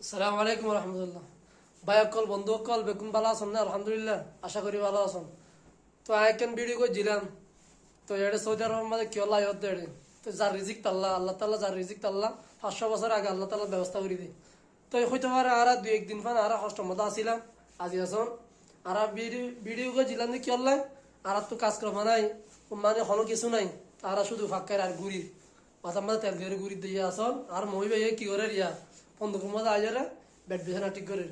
আসসালামু আলাইকুম রহমতুল্লাহ। ভাই অকল বন্ধু অকল বেকুন ভালো আছেন না? আলহামদুলিল্লাহ, আশা করি ভালো আছেন। তো আইকেন ভিডিও করে দিলাম। তো এটা সৌদি আরবের মধ্যে কি হল্লা হতে এড়ে তো যার রিজিক তাল্লা আল্লাহ তাল্লাহ, যার রিজিক তাল্লা 500 বছর আগে আল্লাহ তাল্লাহ ব্যবস্থা করে দিই। তো হইতে পারে আর দুই একদিন পান আর কষ্টের মধ্যে আসিলাম আজি আসন আর ভিডিও করে দিলাম যে কি হল্লাই আর তো কাজ করা নাই, মানে হলো কিছু নাই, তারা শুধু ফাঁকায় আর ঘুরি মাথার মাঝে তেল দিয়ে ঘুরি দিয়ে আসন আর মই ভাই কি করে রিয়া বন্ধুকের মধ্যে আইজারে বেড বিছানা ঠিক করে।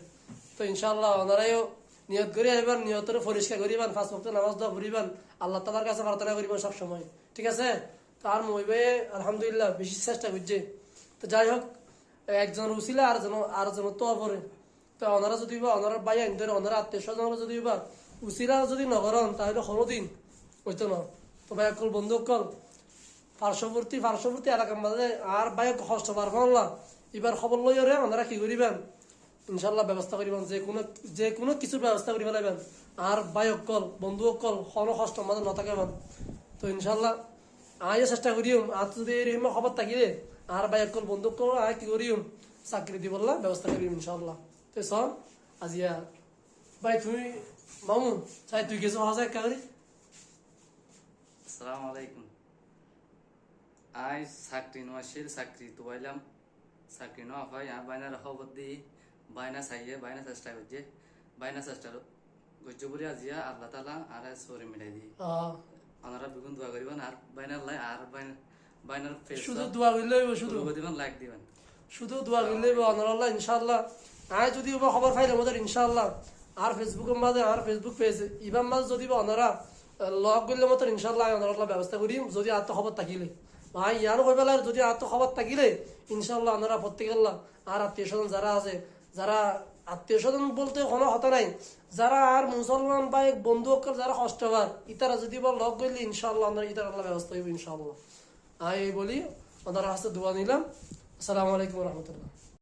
তো ইনশাআল্লাহ ওনারাইও নিয়ত করে আইবার, নিয়তরে পরিষ্কার করিবান, 5 ওয়াক্ত নামাজ দোয়া পড়িবান, আল্লাহ তাআলার কাছে প্রার্থনা করিবান সব সময়, ঠিক আছে? তো আর মই ভাই আলহামদুলিল্লাহ বেশি চেষ্টা করছে। তো যাই হোক, একজন উছিলা আর জন তো পরে। তো ওনারা যদি বা ওনারা ভাই আইন ধরে ওনারা আত্মীয় স্বজনরা যদি বা উছিলা যদি নকরন তাহলে কোনোদিন হইতো না। তো ভাই অকল বন্ধু অকল পার্শ্ববর্তী এলাকার মাঝে আর বাইক কষ্ট পারবো না, এবার খবর লই রে ওনারা কি করিবেন ইনশাল্লাহ ব্যবস্থা করিবেন, যে কোনো কিছুর ব্যবস্থা করি ফেলাইবেন। আর বাইক কল বন্ধু কল কোনো কষ্ট মাঝে নথাকেবেন। তো ইনশাল্লাহ আইও চেষ্টা করিম আর যদি এরকম খবর থাকিলে আর বাইক কল বন্ধু কল আর কি করিম চাকরি দিব ব্যবস্থা করিম ইনশাল্লাহ। তো সব আজিয়া ভাই তুমি মামু চাই তুই কিছু হাসা একটা করি। আসসালামু আলাইকুম। আই চাকরি নোয়াশিল চাকরি তুবাইলাম, চাকরি নোয়া হয় আর বাইনার খবর দিই, বাইনা চাইয়ে বাইনা চেষ্টা করছে, বাইনা চেষ্টা করছে বলে আজিয়া আল্লাহ তালা আর সরে মিলাই দিই। ওনারা বেগুন দোয়া করিবেন আর বাইনার লাই আর বাইনার শুধু দোয়া করলে শুধু দিবেন, লাইক দিবেন, শুধু দোয়া করলে আল্লাহ ইনশাআল্লাহ। আয় যদি খবর পাইলে আমাদের ইনশাআল্লাহ আর ফেসবুকের মাঝে আর ফেসবুক পেজ ইবার মাঝে যদি ওনারা লগ করলে মতো ইনশাআল্লাহ ওনারা ব্যবস্থা করি যদি আর তো খবর থাকিলে ভাই ইয়ানো কই পেলার যদি আর তো খবর থাকিলে ইনশাআল্লাহ ওনারা প্রত্যেকেল্লা আর আত্মীয় স্বজন যারা আছে, যারা আত্মীয় স্বজন বলতে কোনো হতা নাই, যারা আর মুসলমান বা বন্ধু অকল যারা কষ্ট হবার ইতারা যদি বা লগ করলে ইনশাআল্লাহ আমরা ইতার আল্লাহ ব্যবস্থা হইব ইনশাআল্লাহ। এই বলি ওনারা হাতে দোয়া নিলাম। আসসালামু আলাইকুম রহমতুল্লাহ।